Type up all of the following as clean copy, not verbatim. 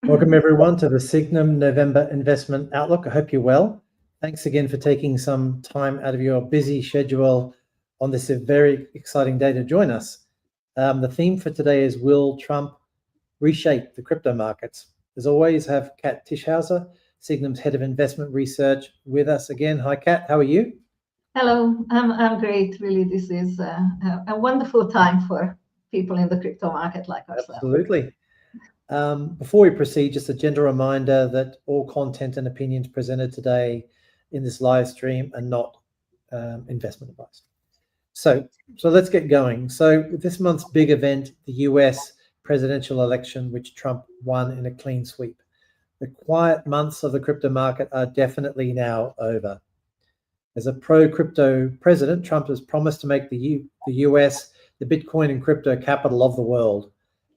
Welcome everyone to the Sygnum November Investment Outlook. I hope you're well. Thanks again for taking some time out of your busy schedule on this very exciting day to join us. The theme for today is, will Trump reshape the crypto markets? As always, I have Kat Tischhauser, Sygnum's Head of Investment Research, with us again. Hi Kat, how are you? Hello, I'm great. Really, this is a wonderful time for people in the crypto market like ourselves. Absolutely. Before we proceed, just a gentle reminder that all content and opinions presented today in this live stream are not investment advice. So let's get going. So with this month's big event, the US presidential election, which Trump won in a clean sweep, the quiet months of the crypto market are definitely now over. As a pro-crypto president, Trump has promised to make the US the Bitcoin and crypto capital of the world.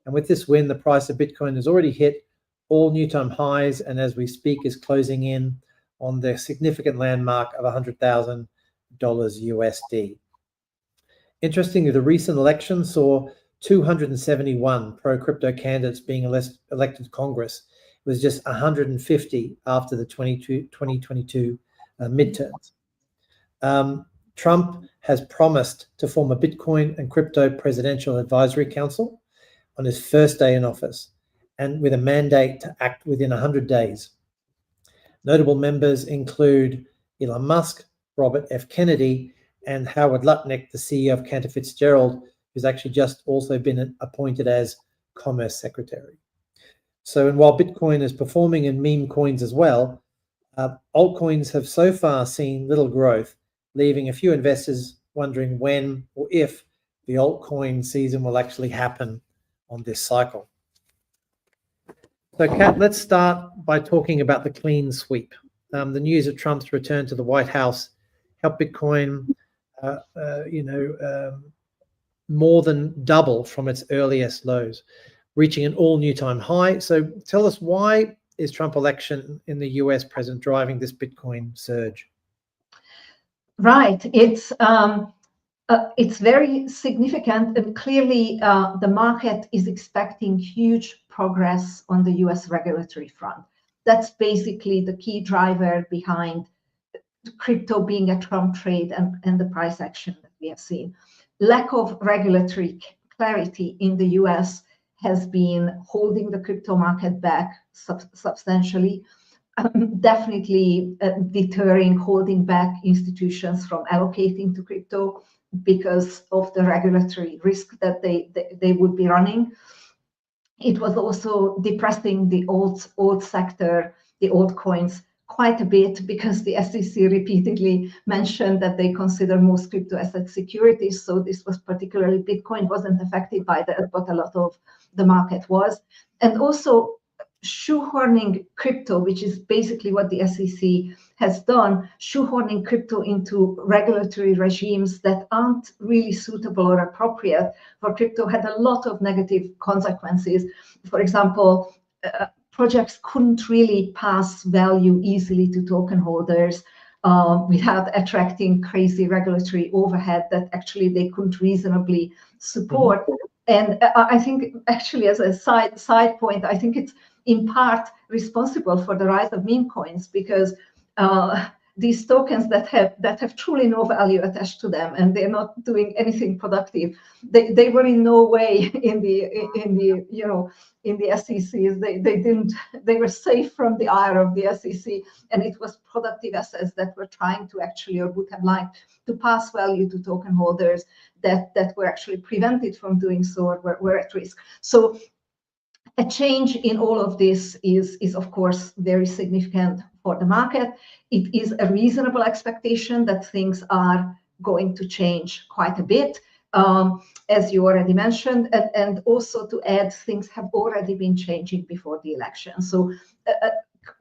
And with this win, the price of Bitcoin has already hit all new-time highs, and as we speak, is closing in on the significant landmark of $100,000 USD. Interestingly, the recent election saw 271 pro-crypto candidates being elected to Congress. It was just 150 after the 2022 midterms. Trump has promised to form a Bitcoin and crypto presidential advisory council on his first day in office, and with a mandate to act within 100 days. Notable members include Elon Musk, Robert F. Kennedy, and Howard Lutnick, the CEO of Cantor Fitzgerald, who's actually just also been appointed as Commerce Secretary. So, and while Bitcoin is performing in meme coins as well, altcoins have so far seen little growth, leaving a few investors wondering when or if the altcoin season will actually happen on this cycle. So Kat, let's start by talking about the clean sweep. The news of Trump's return to the White House helped Bitcoin, more than double from its earliest lows, reaching an all new time high. So tell us, why is Trump election in the US president driving this Bitcoin surge? Right. It's very significant, and clearly the market is expecting huge progress on the US regulatory front. That's basically the key driver behind crypto being a Trump trade and the price action that we have seen. Lack of regulatory clarity in the US has been holding the crypto market back substantially. Definitely deterring, holding back institutions from allocating to crypto because of the regulatory risk that they would be running. It was also depressing the alt sector, the altcoins, quite a bit, because the SEC repeatedly mentioned that they consider most crypto assets securities. So this was particularly, Bitcoin wasn't affected by that, but a lot of the market was. And also shoehorning crypto, which is basically what the SEC has done, shoehorning crypto into regulatory regimes that aren't really suitable or appropriate for crypto, had a lot of negative consequences. For example, projects couldn't really pass value easily to token holders without attracting crazy regulatory overhead that actually they couldn't reasonably support. And I think, actually, as a side point, I think it's in part responsible for the rise of meme coins, because these tokens that have truly no value attached to them, and they're not doing anything productive, they were in no way in the SECs. They were safe from the ire of the SEC, and it was productive assets that were trying to actually, or would have liked to pass value to token holders that were actually prevented from doing so, or were at risk. So a change in all of this is of course very significant for the market. It is a reasonable expectation that things are going to change quite a bit, as you already mentioned, and also to add, things have already been changing before the election. So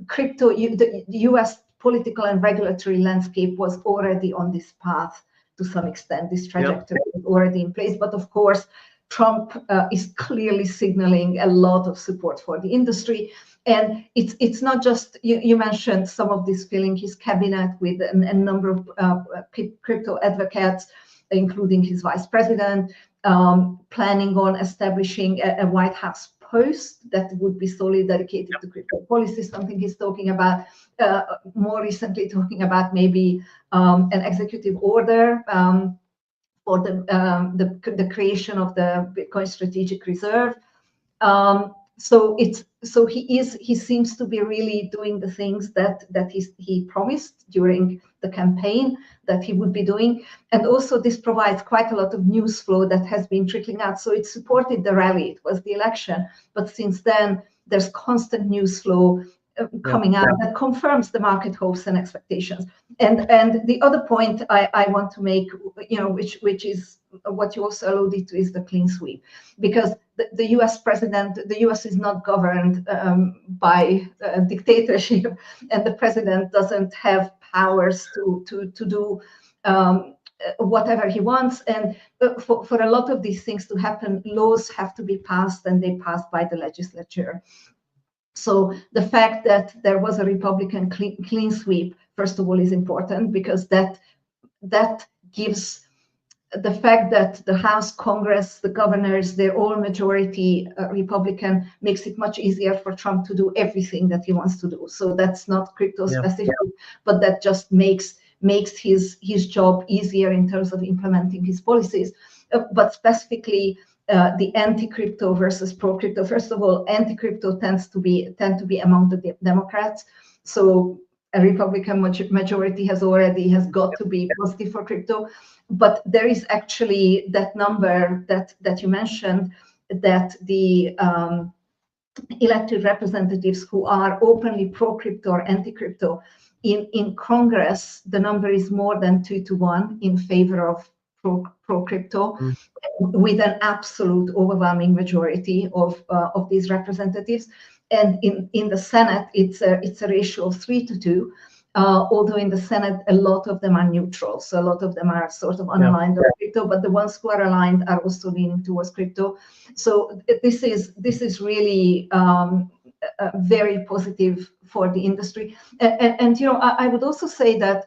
crypto, the US political and regulatory landscape was already on this path to some extent. This trajectory is already in place, but of course Trump is clearly signaling a lot of support for the industry. And it's not just, you mentioned some of this filling his cabinet with a number of crypto advocates, including his vice president, planning on establishing a White House post that would be solely dedicated to crypto policy, something he's talking about, more recently talking about maybe an executive order for the creation of the Bitcoin Strategic Reserve. So he seems to be really doing the things that he promised during the campaign that he would be doing, and also this provides quite a lot of news flow that has been trickling out. So it supported the rally, it was the election, but since then there's constant news flow coming out that confirms the market hopes and expectations. And the other point I want to make, which is what you also alluded to, is the clean sweep, because the U.S. president, the U.S. is not governed by dictatorship, and the president doesn't have powers to do whatever he wants. And for a lot of these things to happen, laws have to be passed, and they passed by the legislature. So the fact that there was a Republican clean sweep, first of all, is important, because that gives the fact that the House, Congress, the governors, they're all majority Republican, makes it much easier for Trump to do everything that he wants to do. So that's not crypto specific, but that just makes his job easier in terms of implementing his policies. But specifically, the anti-crypto versus pro-crypto. First of all, anti-crypto tend to be among the Democrats. So a Republican majority has got to be positive for crypto. But there is actually that number that you mentioned, that the elected representatives who are openly pro-crypto or anti-crypto in Congress, the number is more than 2-1 in favor of pro-crypto, with an absolute overwhelming majority of these representatives. And in the Senate, it's a ratio of 3-2. Although in the Senate, a lot of them are neutral. So a lot of them are sort of unaligned on crypto, but the ones who are aligned are also leaning towards crypto. So this is really very positive for the industry. And I would also say that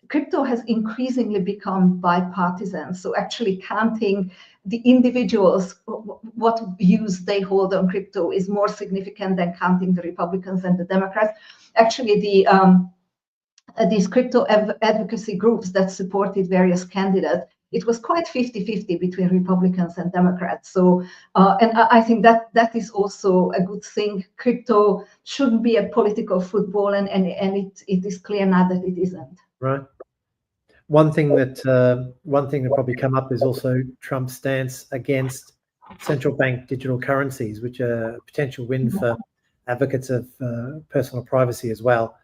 crypto has increasingly become bipartisan. So actually counting the individuals, what views they hold on crypto, is more significant than counting the Republicans and the Democrats. Actually, these crypto advocacy groups that supported various candidates, it was quite 50-50 between Republicans and Democrats. So, and I think that is also a good thing. Crypto shouldn't be a political football, and it is clear now that it isn't. Right. One thing that probably come up is also Trump's stance against central bank digital currencies, which are a potential win for advocates of personal privacy as well.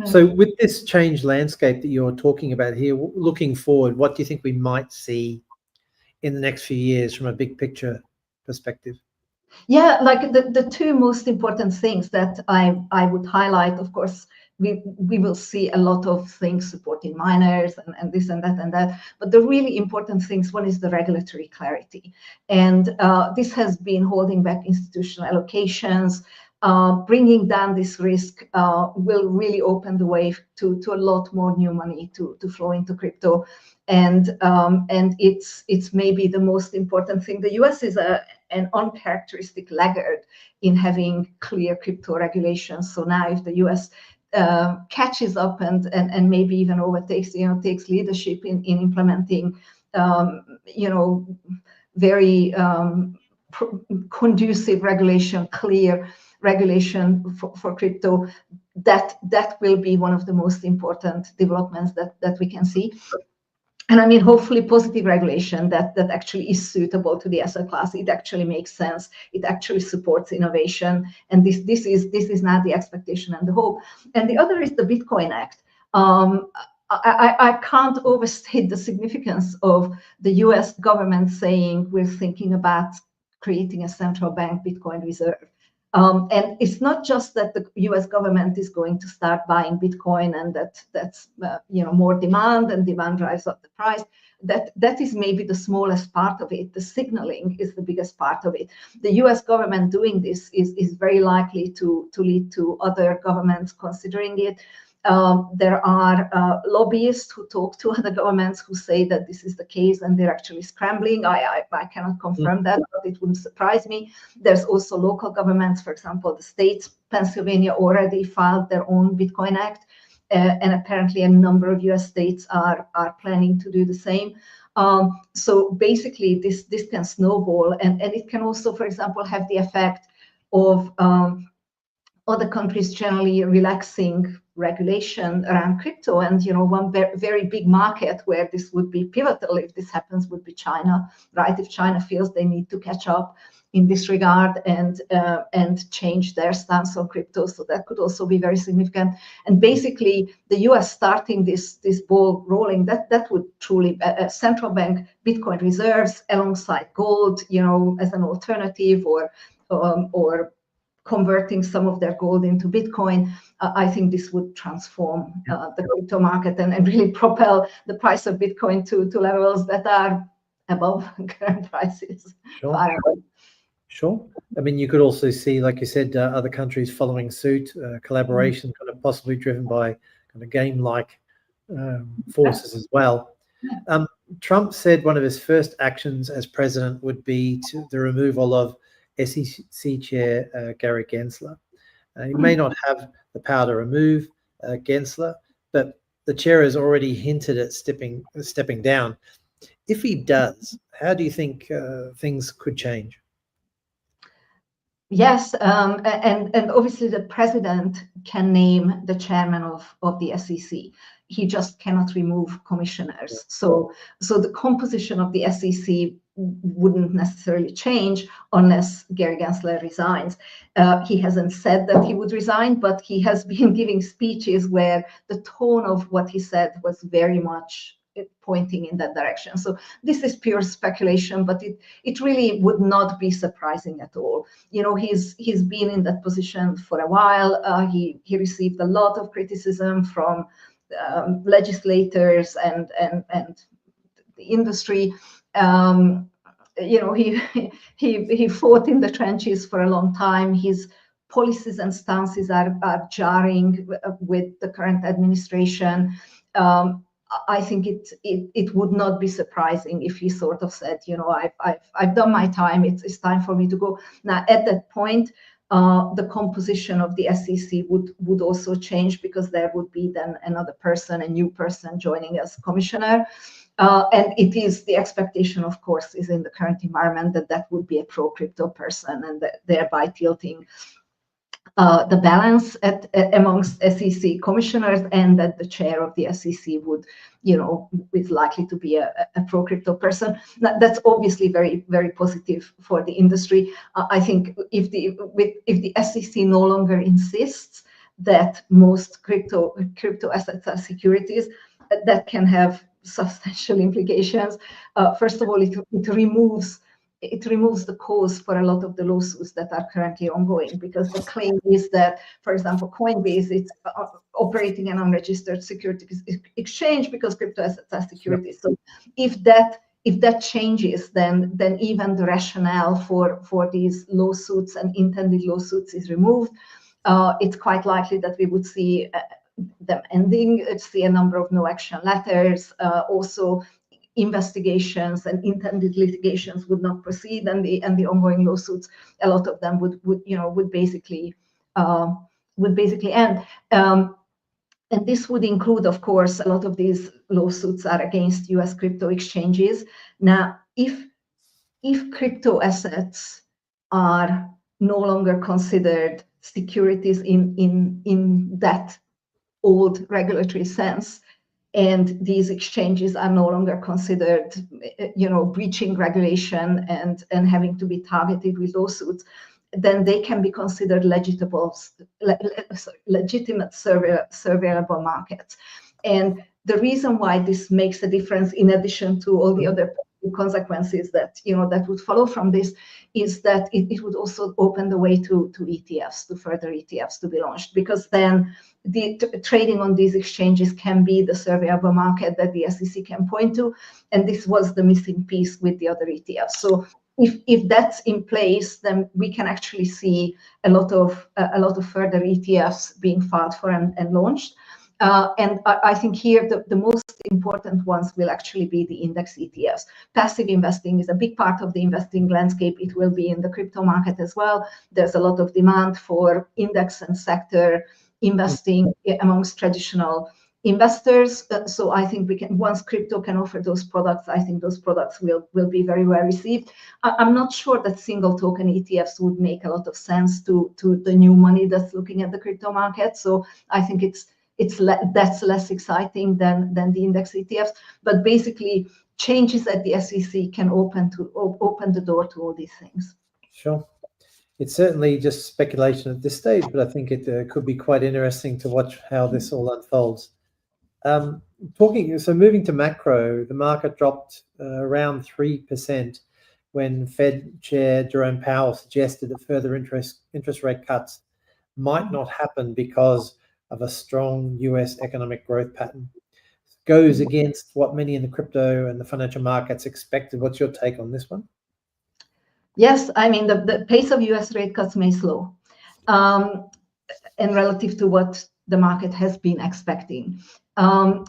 So with this changed landscape that you're talking about here, looking forward, what do you think we might see in the next few years from a big picture perspective? Yeah, like the two most important things that I would highlight, of course, we will see a lot of things supporting miners and this and that. But the really important things, one is the regulatory clarity. And this has been holding back institutional allocations. Bringing down this risk will really open the way to a lot more new money to flow into crypto, and it's maybe the most important thing. The US is an uncharacteristic laggard in having clear crypto regulations. So now, if the US catches up and maybe even overtakes, takes leadership in implementing, very conducive regulation, clear regulation for crypto, that will be one of the most important developments that we can see. And I mean, hopefully positive regulation that actually is suitable to the asset class. It actually makes sense. It actually supports innovation. And this is now the expectation and the hope. And the other is the Bitcoin Act. I can't overstate the significance of the US government saying we're thinking about creating a central bank Bitcoin reserve. And it's not just that the U.S. government is going to start buying Bitcoin and that's more demand, and demand drives up the price. That is maybe the smallest part of it. The signaling is the biggest part of it. The U.S. government doing this is very likely to lead to other governments considering it. There are lobbyists who talk to other governments who say that this is the case, and they're actually scrambling. I cannot confirm that, but it wouldn't surprise me. There's also local governments, for example, the states, Pennsylvania already filed their own Bitcoin Act, and apparently a number of US states are planning to do the same. So basically, this can snowball, and it can also, for example, have the effect of other countries generally relaxing regulation around crypto. And one very big market where this would be pivotal if this happens would be China, right? If China feels they need to catch up in this regard and change their stance on crypto, so that could also be very significant. And basically, the US starting this ball rolling, that would truly a central bank Bitcoin reserves alongside gold, as an alternative, or converting some of their gold into Bitcoin. I think this would transform the crypto market and really propel the price of Bitcoin to levels that are above current prices. Sure. I mean, you could also see, like you said, other countries following suit, collaboration kind of possibly driven by kind of game-like forces as well. Trump said one of his first actions as president would be the removal of SEC Chair Gary Gensler. He may not have the power to remove Gensler, but the chair has already hinted at stepping down. If he does, how do you think things could change? Yes, and obviously the president can name the chairman of the SEC. He just cannot remove commissioners. So the composition of the SEC wouldn't necessarily change unless Gary Gensler resigns. He hasn't said that he would resign, but he has been giving speeches where the tone of what he said was very much pointing in that direction. So this is pure speculation, but it really would not be surprising at all. He's been in that position for a while. He received a lot of criticism from legislators and the industry. He fought in the trenches for a long time. His policies and stances are jarring with the current administration. I think it would not be surprising if he sort of said, I've done my time. It's time for me to go. Now, at that point, the composition of the SEC would also change, because there would be then a new person joining as commissioner. And it is the expectation, of course, is in the current environment that would be a pro-crypto person, and thereby tilting the balance amongst SEC commissioners, and that the chair of the SEC is likely to be a pro-crypto person. That's obviously very, very positive for the industry. I think if the SEC no longer insists that most crypto assets are securities, that can have substantial implications. First of all, it removes the cause for a lot of the lawsuits that are currently ongoing, because the claim is that, for example, Coinbase is operating an unregistered securities exchange because crypto assets are securities. So if that changes, then even the rationale for these lawsuits and intended lawsuits is removed. It's quite likely that we would see them ending, see a number of no action letters. Also, investigations and intended litigations would not proceed, and the ongoing lawsuits, a lot of them would basically end. And this would include, of course, a lot of these lawsuits are against US crypto exchanges. Now, if crypto assets are no longer considered securities in that old regulatory sense, and these exchanges are no longer considered, breaching regulation and having to be targeted with lawsuits, then they can be considered legitimate surveyable markets. And the reason why this makes a difference, in addition to all the other consequences that would follow from this, is that it would also open the way to ETFs, to further ETFs to be launched, because then the trading on these exchanges can be the surveyable market that the SEC can point to, and this was the missing piece with the other ETFs. So if that's in place, then we can actually see a lot of further ETFs being filed for and launched. And I think here the most important ones will actually be the index ETFs. Passive investing is a big part of the investing landscape. It will be in the crypto market as well. There's a lot of demand for index and sector investing amongst traditional investors. So I think we can, once crypto can offer those products, I think those products will be very well received. I'm not sure that single token ETFs would make a lot of sense to the new money that's looking at the crypto market. So I think that's less exciting than the index ETFs. But basically, changes at the SEC can open the door to all these things. Sure. It's certainly just speculation at this stage, but I think it could be quite interesting to watch how this all unfolds. Moving to macro, the market dropped around 3% when Fed Chair Jerome Powell suggested that further interest rate cuts might not happen because of a strong US economic growth pattern. Goes against what many in the crypto and the financial markets expected. What's your take on this one? Yes, I mean, the pace of US rate cuts may slow, and relative to what the market has been expecting.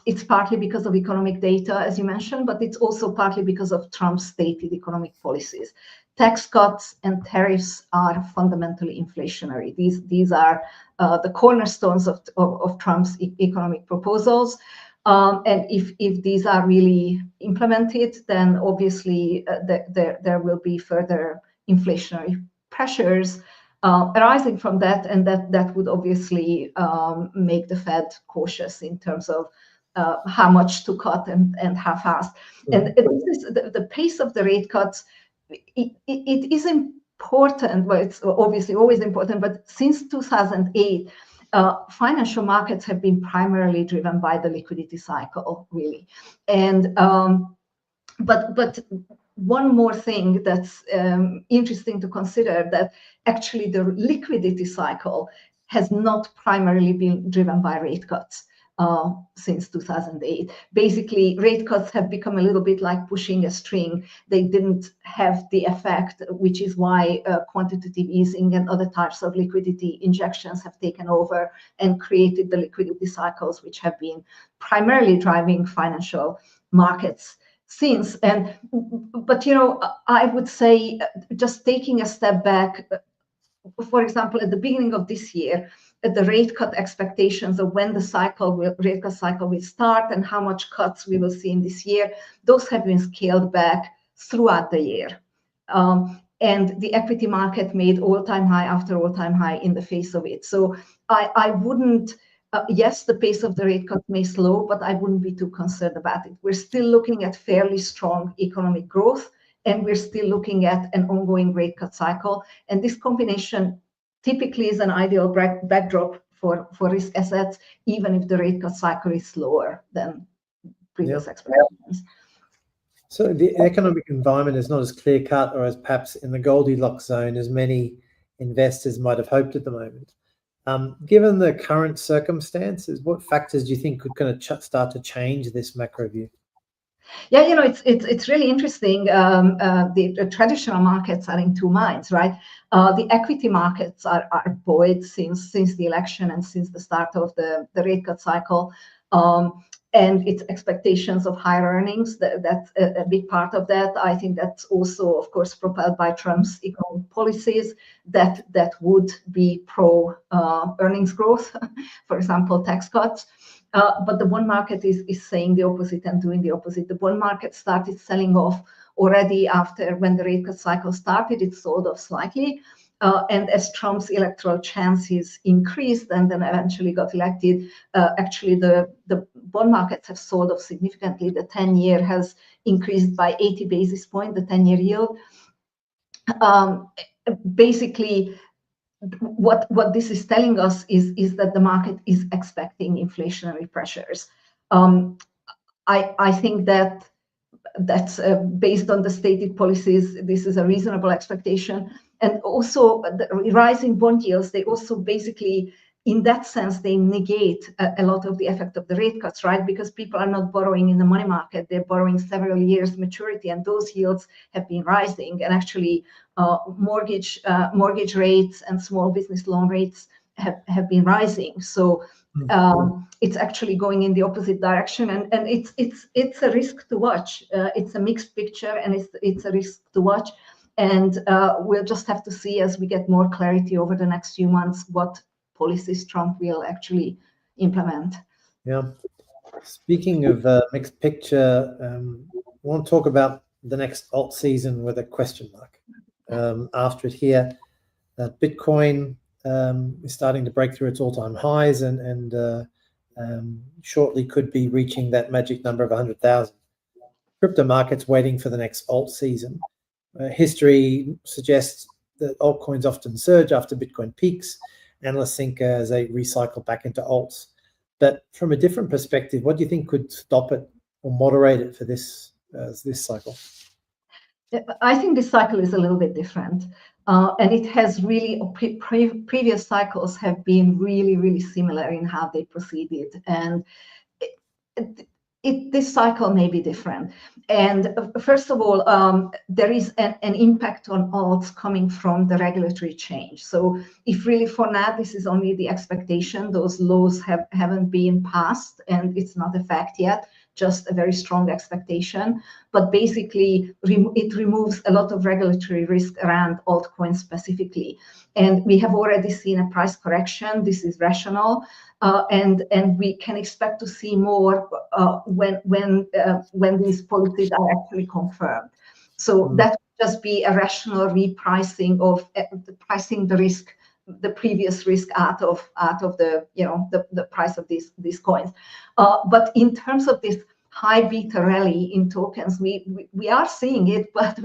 It's partly because of economic data, as you mentioned, but it's also partly because of Trump's stated economic policies. Tax cuts and tariffs are fundamentally inflationary. These are the cornerstones of Trump's economic proposals. And if these are really implemented, then obviously there will be further inflationary pressures arising from that, and that would obviously make the Fed cautious in terms of how much to cut and how fast. And the pace of the rate cuts, it is important. Well, it's obviously always important, but since 2008, financial markets have been primarily driven by the liquidity cycle, really. And but one more thing that's interesting to consider, that actually the liquidity cycle has not primarily been driven by rate cuts since 2008. Basically, rate cuts have become a little bit like pushing a string. They didn't have the effect, which is why quantitative easing and other types of liquidity injections have taken over and created the liquidity cycles, which have been primarily driving financial markets since. But I would say, just taking a step back, for example, at the beginning of this year, at the rate cut expectations of when the rate cut cycle will start and how much cuts we will see in this year, those have been scaled back throughout the year. And the equity market made all-time high after all-time high in the face of it. So I wouldn't, yes, the pace of the rate cut may slow, but I wouldn't be too concerned about it. We're still looking at fairly strong economic growth, and we're still looking at an ongoing rate cut cycle. And this combination typically is an ideal backdrop for risk assets, even if the rate cut cycle is slower than previous expectations. So the economic environment is not as clear-cut or as perhaps in the Goldilocks zone as many investors might have hoped at the moment. Given the current circumstances, what factors do you think could kind of start to change this macro view? Yeah, it's really interesting. The traditional markets are in two minds, right? The equity markets are buoyed since the election and since the start of the rate cut cycle. And its expectations of higher earnings, that's a big part of that. I think that's also, of course, propelled by Trump's economic policies that would be pro earnings growth, for example, tax cuts. But the bond market is saying the opposite and doing the opposite. The bond market started selling off already after when the rate cut cycle started. It sold off slightly. And as Trump's electoral chances increased and then eventually got elected, actually the bond markets have sold off significantly. The 10-year has increased by 80 basis points, the 10-year yield. Basically, what this is telling us is that the market is expecting inflationary pressures. I think that's based on the stated policies. This is a reasonable expectation. And also the rising bond yields, they also basically, in that sense, they negate a lot of the effect of the rate cuts, right? Because people are not borrowing in the money market, they're borrowing several years maturity, and those yields have been rising. And actually mortgage rates and small business loan rates have been rising. So it's actually going in the opposite direction, and it's a risk to watch. It's a mixed picture, and it's a risk to watch. And we'll just have to see as we get more clarity over the next few months what policies Trump will actually implement. Yeah. Speaking of mixed picture, I want to talk about the next alt season with a question mark after it here. Bitcoin is starting to break through its all-time highs and shortly could be reaching that magic number of 100,000. Crypto markets waiting for the next alt season. History suggests that altcoins often surge after Bitcoin peaks. Analysts think as they recycle back into alts. But from a different perspective, what do you think could stop it or moderate it for this cycle? I think this cycle is a little bit different. And it has really, previous cycles have been really, really similar in how they proceeded. And this cycle may be different. And first of all, there is an impact on alts coming from the regulatory change. So if really for now, this is only the expectation, those laws haven't been passed and it's not a fact yet, just a very strong expectation. But basically, it removes a lot of regulatory risk around altcoins specifically. And we have already seen a price correction. This is rational. And we can expect to see more when these policies are actually confirmed. So that would just be a rational repricing of pricing the risk, the previous risk out of the the price of these coins. But in terms of this high beta rally in tokens, we are seeing it, but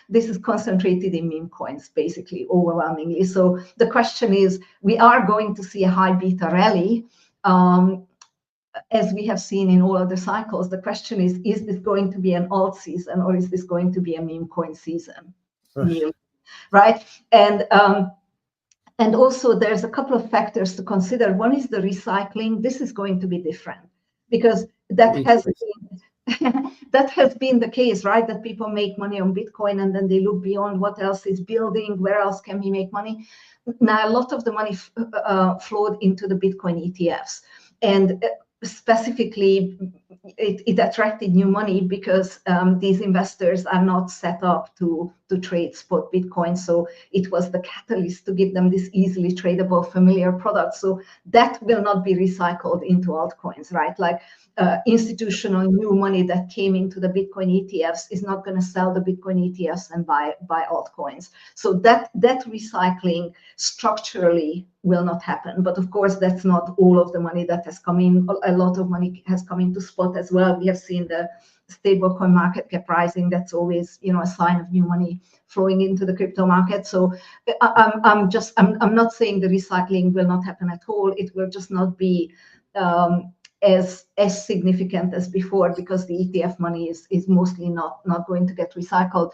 this is concentrated in meme coins basically overwhelmingly. So the question is, we are going to see a high beta rally as we have seen in all of the cycles. The question is this going to be an alt season or is this going to be a meme coin season? Right? And also there's a couple of factors to consider. One is the recycling. This is going to be different because that has been the case, right? That people make money on Bitcoin and then they look beyond what else is building, where else can we make money? Now, a lot of the money flowed into the Bitcoin ETFs. And specifically, it attracted new money because these investors are not set up to trade spot Bitcoin. So it was the catalyst to give them this easily tradable, familiar product. So that will not be recycled into altcoins, right? Like institutional new money that came into the Bitcoin ETFs is not going to sell the Bitcoin ETFs and buy altcoins. So that recycling structurally will not happen. But of course, that's not all of the money that has come in. A lot of money has come into spot as well. We have seen the stablecoin market cap rising. That's always, a sign of new money flowing into the crypto market. So I'm not saying the recycling will not happen at all. It will just not be as significant as before because the ETF money is mostly not going to get recycled.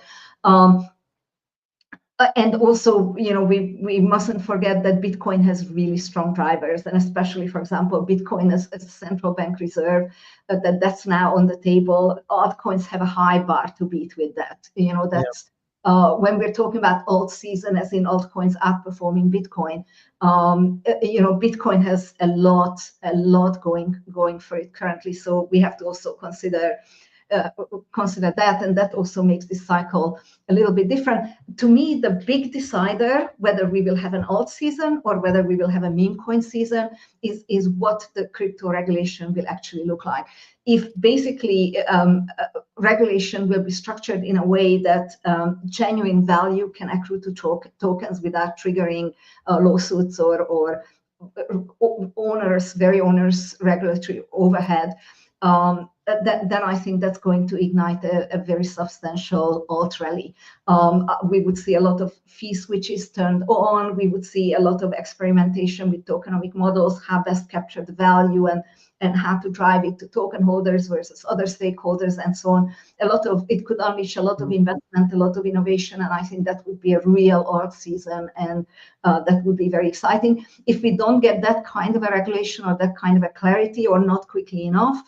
And also, we mustn't forget that Bitcoin has really strong drivers, and especially, for example, Bitcoin as a central bank reserve, that's now on the table. Altcoins have a high bar to beat with that. That's when we're talking about alt season, as in altcoins outperforming Bitcoin. Bitcoin has a lot going for it currently. So we have to also consider that, and that also makes this cycle a little bit different. To me, the big decider whether we will have an alt season or whether we will have a meme coin season is what the crypto regulation will actually look like. If basically regulation will be structured in a way that genuine value can accrue to tokens without triggering lawsuits or very onerous regulatory overhead, then I think that's going to ignite a very substantial alt rally. We would see a lot of fee switches turned on. We would see a lot of experimentation with tokenomic models, how best capture the value and how to drive it to token holders versus other stakeholders and so on. It could unleash a lot of investment, a lot of innovation, and I think that would be a real alt season, and that would be very exciting. If we don't get that kind of a regulation or that kind of a clarity or not quickly enough,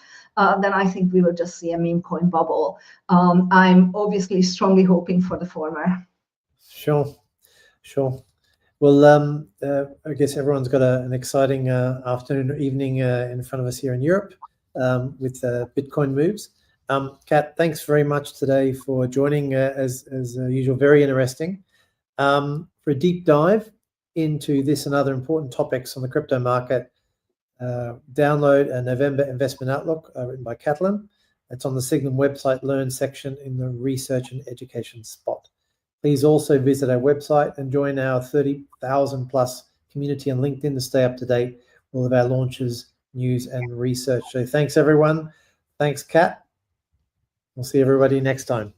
then I think we will just see a meme coin bubble. I'm obviously strongly hoping for the former. Sure. Well, I guess everyone's got an exciting afternoon or evening in front of us here in Europe with Bitcoin moves. Kat, thanks very much today for joining as usual, very interesting. For a deep dive into this and other important topics on the crypto market, download a November Investment Outlook written by Katalin. It's on the Sygnum website Learn section in the Research and Education spot. Please also visit our website and join our 30,000 plus community on LinkedIn to stay up to date with all of our launches, news, and research. So thanks, everyone. Thanks, Kat. We'll see everybody next time.